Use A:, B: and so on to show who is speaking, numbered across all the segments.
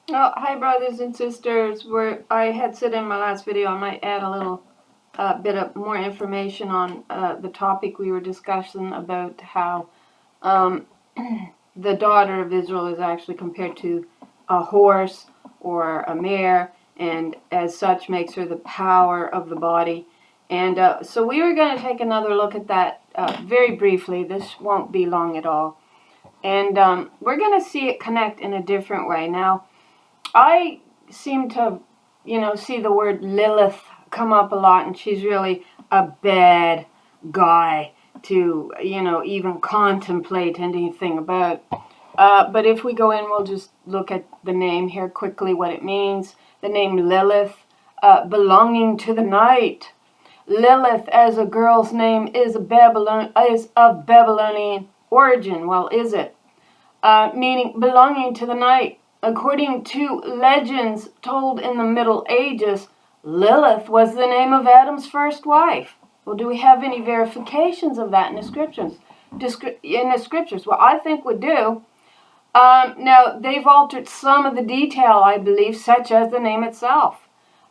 A: Oh, hi, brothers and sisters. I had said in my last video I might add a little bit of more information on the topic we were discussing about how the daughter of Israel is actually compared to a horse or a mare, and as such makes her the power of the body. And so we were going to take another look at that very briefly. This won't be long at all. And we're going to see it connect in a different way. Now, I seem to, see the word Lilith come up a lot, and she's really a bad guy to, even contemplate anything about. But if we go in, we'll just look at the name here quickly, what it means. The name Lilith, belonging to the night. Lilith, as a girl's name, is of Babylonian origin. Well, is it? Meaning belonging to the night. According to legends told in the Middle Ages, Lilith was the name of Adam's first wife. Well, do we have any verifications of that in the scriptures? Well, I think we do. Now, they've altered some of the detail, I believe, such as the name itself.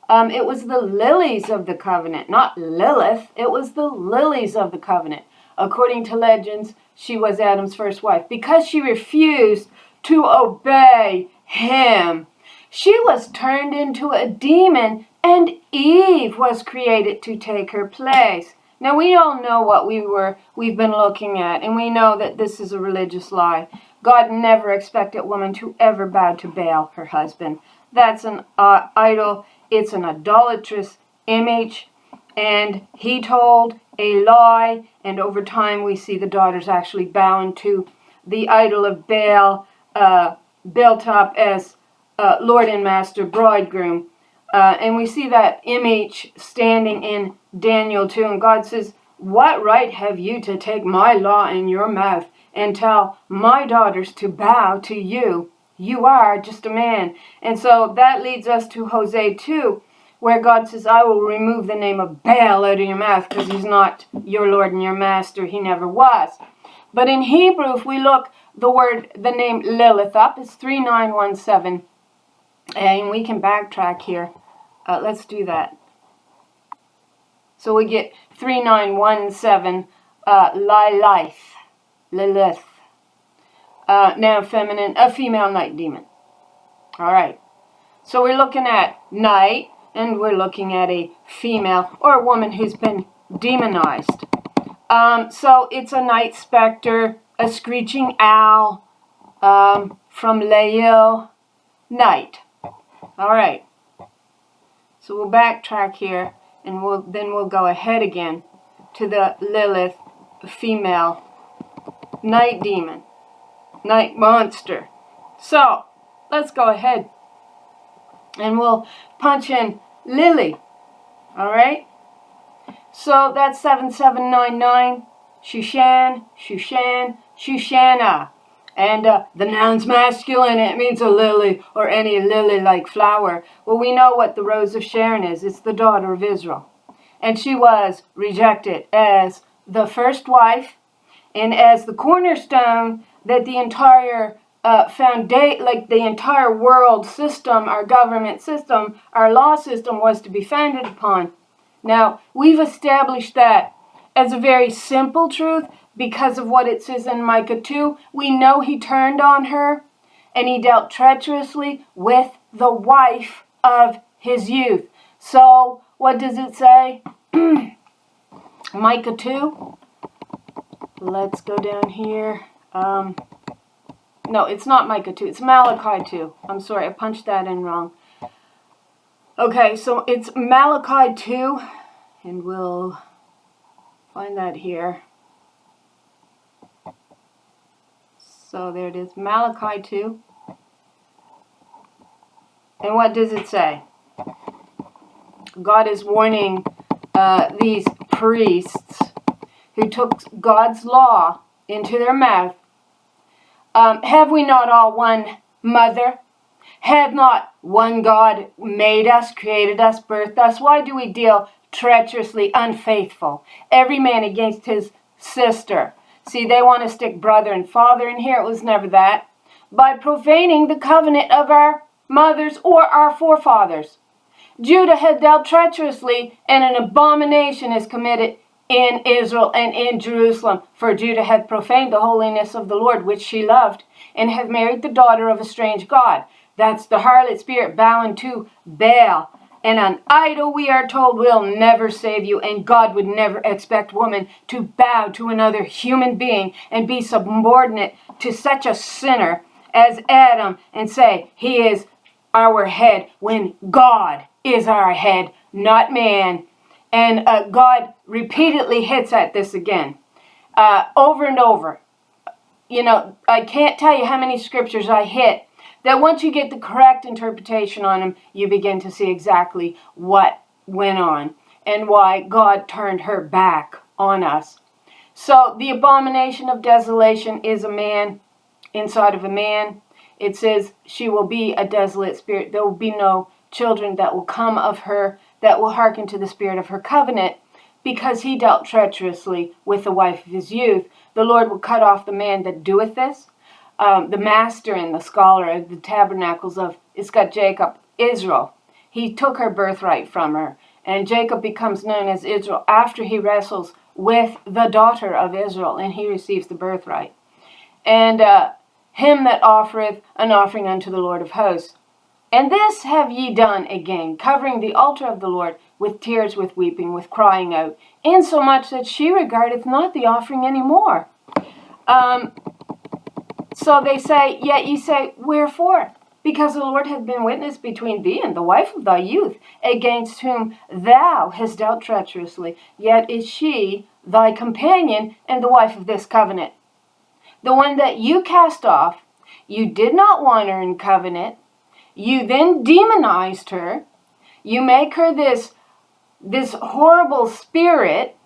A: It was the lilies of the covenant, not Lilith. It was the lilies of the covenant. According to legends, she was Adam's first wife. Because she refused to obey him, she was turned into a demon, and Eve was created to take her place. Now, we all know what we've been looking at, and we know that this is a religious lie. God never expected woman to ever bow to Baal, her husband. That's an idol. It's an idolatrous image, and he told a lie, and over time we see the daughters actually bowing to the idol of Baal, built up as Lord and Master Bridegroom. And we see that image standing in Daniel 2, and God says, "What right have you to take my law in your mouth and tell my daughters to bow to you? You are just a man." And so that leads us to Hosea 2, where God says, "I will remove the name of Baal out of your mouth, because he's not your Lord and your Master. He never was." But in Hebrew, if we look the name Lilith up, it's 3917. And we can backtrack here. Let's do that. So we get 3917, Lilith. Now feminine, a female night demon. All right. So we're looking at night, and we're looking at a female or a woman who's been demonized. So it's a night specter, a screeching owl, from Lael, night. All right. So we'll backtrack here, and we'll go ahead again to the Lilith, female night demon, night monster. So let's go ahead, and we'll punch in Lily. All right. So that's 7799. Shushan, Shushan, Shushana. And the noun's masculine. It means a lily or any lily-like flower. Well, we know what the Rose of Sharon is. It's the daughter of Israel. And she was rejected as the first wife and as the cornerstone that the entire the entire world system, our government system, our law system was to be founded upon. Now, we've established that as a very simple truth because of what it says in Micah 2. We know he turned on her, and he dealt treacherously with the wife of his youth. So, what does it say? Micah 2. Let's go down here. No, it's not Micah 2. It's Malachi 2. I'm sorry, I punched that in wrong. Okay, so it's Malachi 2, and we'll find that here. So there it is, Malachi 2. And what does it say? God is warning these priests who took God's law into their mouth. Have we not all one mother? Had not one God made us, created us, birthed us? Why do we deal treacherously, unfaithful, every man against his sister? See, they want to stick brother and father in here. It was never that. By profaning the covenant of our mothers, or our forefathers. Judah had dealt treacherously, and an abomination is committed in Israel and in Jerusalem. For Judah hath profaned the holiness of the Lord, which she loved, and hath married the daughter of a strange god. That's the harlot spirit bowing to Baal. And an idol, we are told, will never save you. And God would never expect woman to bow to another human being and be subordinate to such a sinner as Adam and say, he is our head, when God is our head, not man. And God repeatedly hits at this again, over and over. You know, I can't tell you how many scriptures I hit that once you get the correct interpretation on them, you begin to see exactly what went on and why God turned her back on us. So the abomination of desolation is a man inside of a man. It says she will be a desolate spirit. There will be no children that will come of her that will hearken to the spirit of her covenant, because he dealt treacherously with the wife of his youth. The Lord will cut off the man that doeth this. The master and the scholar of the tabernacles of, it's got Jacob, Israel. He took her birthright from her. And Jacob becomes known as Israel after he wrestles with the daughter of Israel, and he receives the birthright. And him that offereth an offering unto the Lord of hosts. And this have ye done again, covering the altar of the Lord with tears, with weeping, with crying out, insomuch that she regardeth not the offering any more. So they say, yet ye say, wherefore? Because the Lord hath been witness between thee and the wife of thy youth, against whom thou hast dealt treacherously. Yet is she thy companion and the wife of this covenant. The one that you cast off, you did not want her in covenant. You then demonized her. You make her this horrible spirit.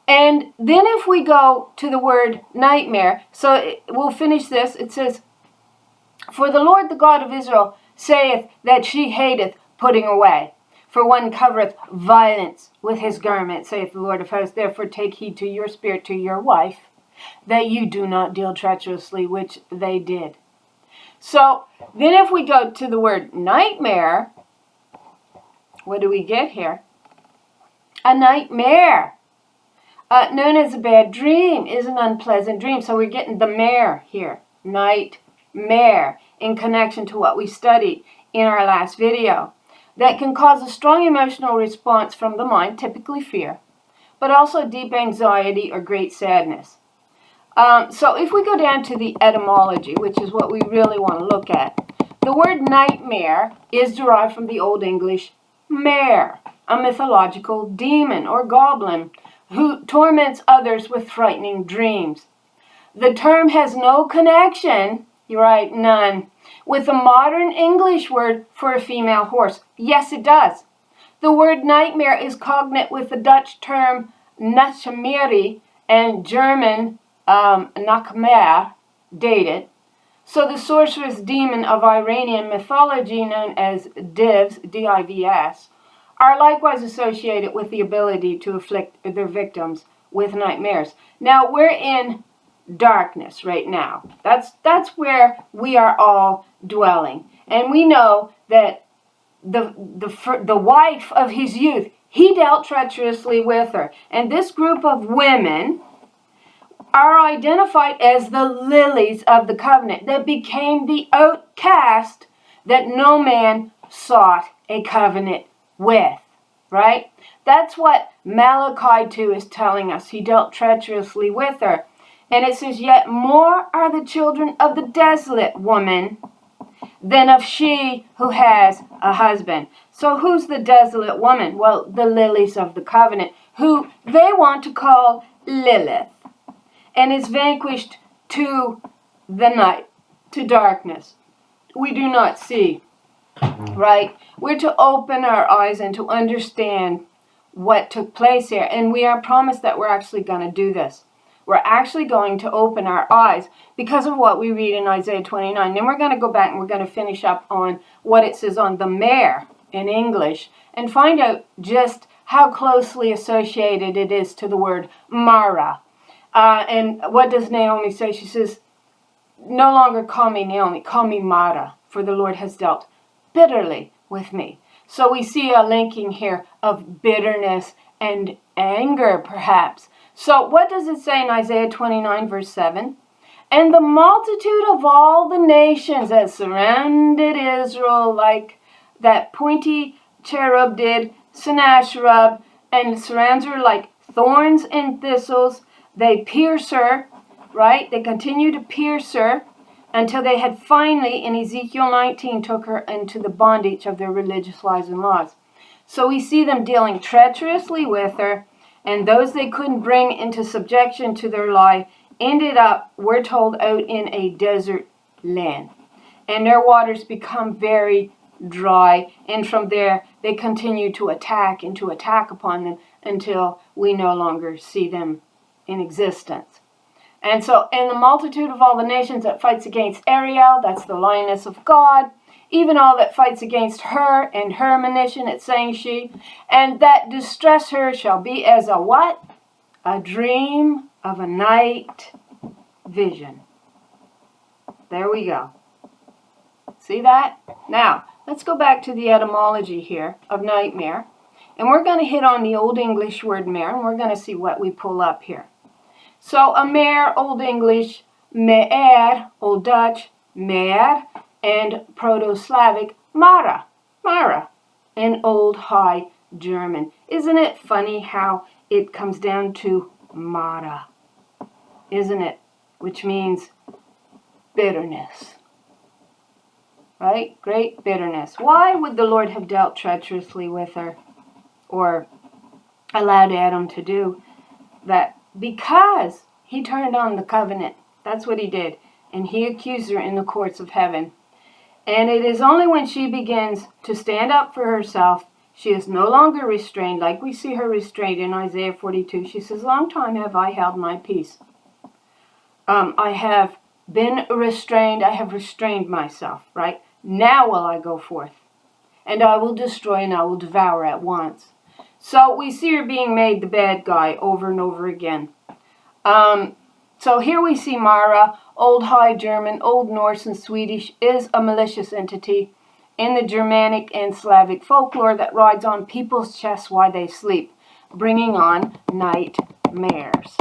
A: And then if we go to the word nightmare, so we'll finish this. It says, for the Lord the God of Israel saith that she hateth putting away. For one covereth violence with his garment, saith the Lord of hosts. Therefore take heed to your spirit, to your wife, that you do not deal treacherously, which they did. So then if we go to the word nightmare, what do we get here? A nightmare, known as a bad dream, is an unpleasant dream. So we're getting the mare here, nightmare, in connection to what we studied in our last video. That can cause a strong emotional response from the mind, typically fear, but also deep anxiety or great sadness. So if we go down to the etymology, which is what we really want to look at, the word nightmare is derived from the Old English mare, a mythological demon or goblin who torments others with frightening dreams. The term has no connection, you're right, none, with the modern English word for a female horse. Yes, it does. The word nightmare is cognate with the Dutch term nachtmerrie and German Nachtmare, dated. So the sorceress demon of Iranian mythology, known as Divs, D-I-V-S, are likewise associated with the ability to afflict their victims with nightmares. Now, we're in darkness right now. That's where we are all dwelling. And we know that the wife of his youth, he dealt treacherously with her. And this group of women are identified as the lilies of the covenant that became the outcast that no man sought a covenant with, right? That's what Malachi 2 is telling us. He dealt treacherously with her. And it says, yet more are the children of the desolate woman than of she who has a husband. So who's the desolate woman? Well, the lilies of the covenant, who they want to call Lilith, and is vanquished to the night, to darkness. We do not see, right? We're to open our eyes and to understand what took place here. And we are promised that we're actually going to do this. We're actually going to open our eyes because of what we read in Isaiah 29. Then we're going to go back and we're going to finish up on what it says on the mare in English and find out just how closely associated it is to the word Mare. And what does Naomi say? She says, no longer call me Naomi, call me Mara, for the Lord has dealt bitterly with me. So we see a linking here of bitterness and anger, perhaps. So what does it say in Isaiah 29, verse 7? And the multitude of all the nations that surrounded Israel, like that pointy cherub did, Sennacherib, and surrounds her like thorns and thistles. They pierce her, right? They continue to pierce her until they had finally, in Ezekiel 19, took her into the bondage of their religious lies and laws. So we see them dealing treacherously with her, and those they couldn't bring into subjection to their lie ended up, we're told, out in a desert land. And their waters become very dry, and from there they continue to attack and to attack upon them until we no longer see them in existence. And so, in the multitude of all the nations that fights against Ariel, that's the lioness of God, even all that fights against her and her ammunition, it's saying she, and that distress her shall be as a what? A dream of a night vision. There we go. See that? Now, let's go back to the etymology here of nightmare. And we're going to hit on the Old English word mare, and we're going to see what we pull up here. So a mare, Old English, Mare, Old Dutch, Mare, and Proto-Slavic, Mara, Mara, and Old High German. Isn't it funny how it comes down to Mara? Isn't it? Which means bitterness. Right? Great bitterness. Why would the Lord have dealt treacherously with her? Or allowed Adam to do that? Because he turned on the covenant. That's what he did. And he accused her in the courts of heaven. And it is only when she begins to stand up for herself, she is no longer restrained, like we see her restrained in Isaiah 42. She says, long time have I held my peace. I have been restrained. I have restrained myself, right? Now will I go forth. And I will destroy and I will devour at once. So we see her being made the bad guy over and over again. So here we see Mara, Old High German, Old Norse, and Swedish, is a malicious entity in the Germanic and Slavic folklore that rides on people's chests while they sleep, bringing on nightmares.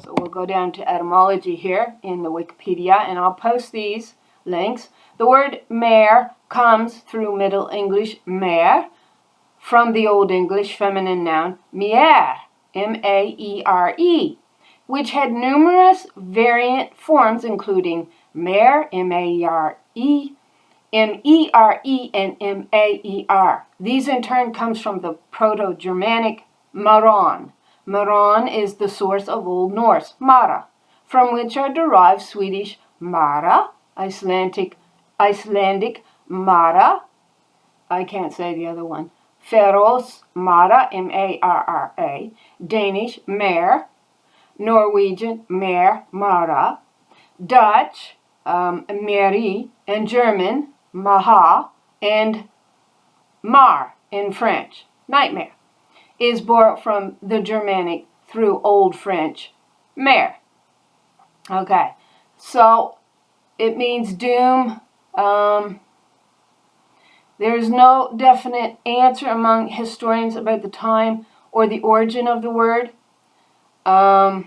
A: So we'll go down to etymology here in the Wikipedia, and I'll post these links. The word mare comes through Middle English mare, from the Old English feminine noun mere, M-A-E-R-E, which had numerous variant forms, including mare, M-A-E-R-E, M-E-R-E, and M-A-E-R. These in turn comes from the Proto-Germanic maron. Maron is the source of Old Norse, Mara, from which are derived Swedish Mara, Icelandic Mara, I can't say the other one, Faroes Mara, M-A-R-R-A, Danish Mare, Norwegian Mare, Mara, Dutch Mary, and German Maha, and Mar in French, nightmare, is borrowed from the Germanic through Old French mare. Okay, so it means doom. There is no definite answer among historians about the time or the origin of the word. Okay,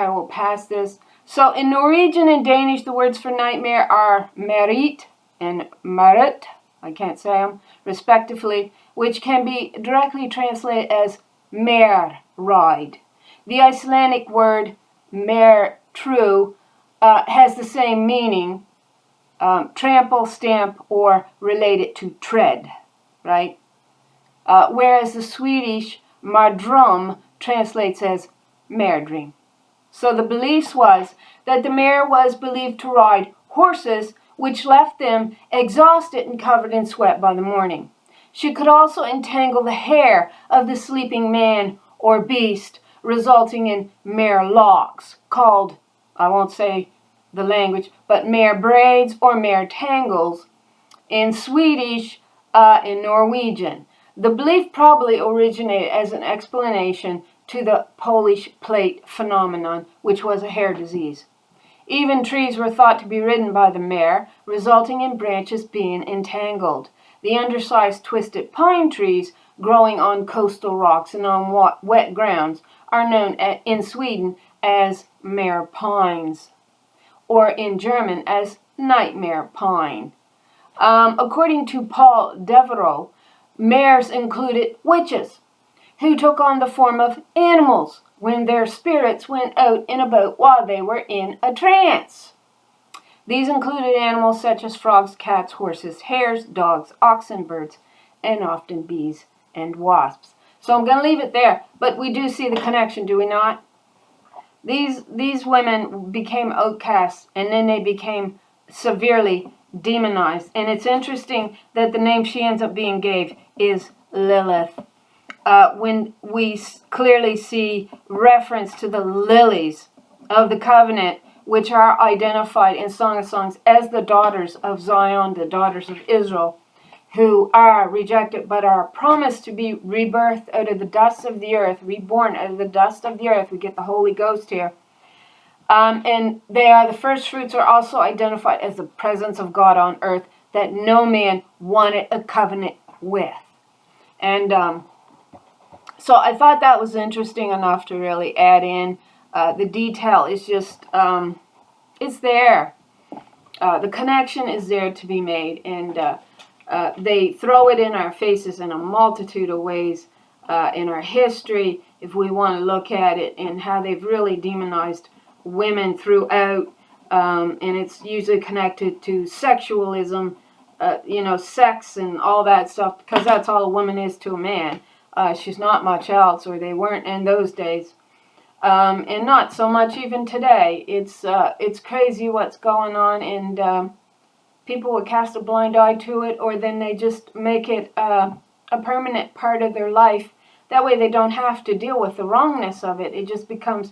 A: we'll pass this. So in Norwegian and Danish, the words for nightmare are merit and marit, I can't say them, respectively, which can be directly translated as mare, ride. The Icelandic word mare, true, has the same meaning, trample, stamp, or related to tread, right? Whereas the Swedish mardrum translates as mare dream. So the beliefs was that the mare was believed to ride horses, which left them exhausted and covered in sweat by the morning. She could also entangle the hair of the sleeping man or beast, resulting in mare locks, called, I won't say the language, but mare braids or mare tangles in Swedish, in Norwegian. The belief probably originated as an explanation to the Polish plate phenomenon, which was a hair disease. Even trees were thought to be ridden by the mare, resulting in branches being entangled. The undersized twisted pine trees growing on coastal rocks and on wet grounds are known in Sweden as mare pines, or in German as nightmare pine. According to Paul Devereux, mares included witches, who took on the form of animals when their spirits went out and about while they were in a trance. These included animals such as frogs, cats, horses, hares, dogs, oxen, birds, and often bees and wasps. So I'm going to leave it there, but we do see the connection, do we not? These women became outcasts, and then they became severely demonized. And it's interesting that the name she ends up being gave is Lilith. When we clearly see reference to the lilies of the covenant, which are identified in Song of Songs as the daughters of Zion, the daughters of Israel, who are rejected but are promised to be rebirthed out of the dust of the earth, reborn out of the dust of the earth. We get the Holy Ghost here. And they are the first fruits, are also identified as the presence of God on earth that no man wanted a covenant with. And so I thought that was interesting enough to really add in. The detail is just, it's there. The connection is there to be made. And they throw it in our faces in a multitude of ways in our history, if we want to look at it, and how they've really demonized women throughout. And it's usually connected to sexualism, sex and all that stuff, because that's all a woman is to a man. She's not much else, or they weren't in those days. And not so much even today. It's crazy what's going on, and people would cast a blind eye to it, or then they just make it a permanent part of their life. That way they don't have to deal with the wrongness of it. It just becomes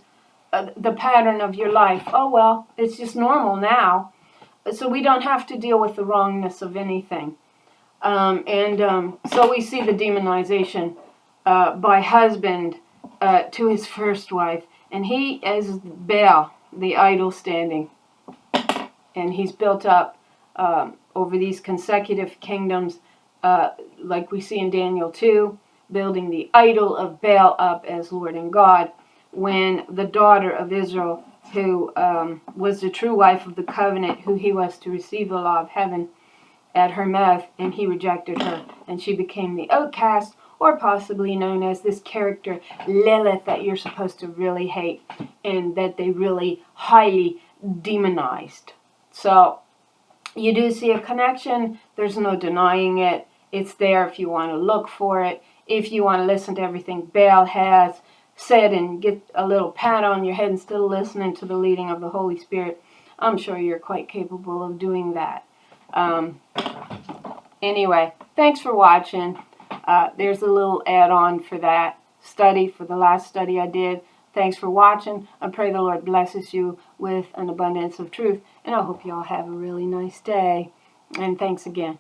A: the pattern of your life. Oh, well, it's just normal now. So we don't have to deal with the wrongness of anything. So we see the demonization by husband to his first wife. And he is Baal, the idol standing. And he's built up over these consecutive kingdoms, like we see in Daniel 2, building the idol of Baal up as Lord and God, when the daughter of Israel, who was the true wife of the covenant, who he was to receive the law of heaven at her mouth, and he rejected her, and she became the outcast, or possibly known as this character Lilith that you're supposed to really hate, and that they really highly demonized. So you do see a connection. There's no denying it. It's there if you want to look for it. If you want to listen to everything Baal has said and get a little pat on your head and still listening to the leading of the Holy Spirit, I'm sure you're quite capable of doing that. Anyway, thanks for watching. There's a little add-on for that study, for the last study I did. Thanks for watching. I pray the Lord blesses you with an abundance of truth, and I hope you all have a really nice day. And thanks again.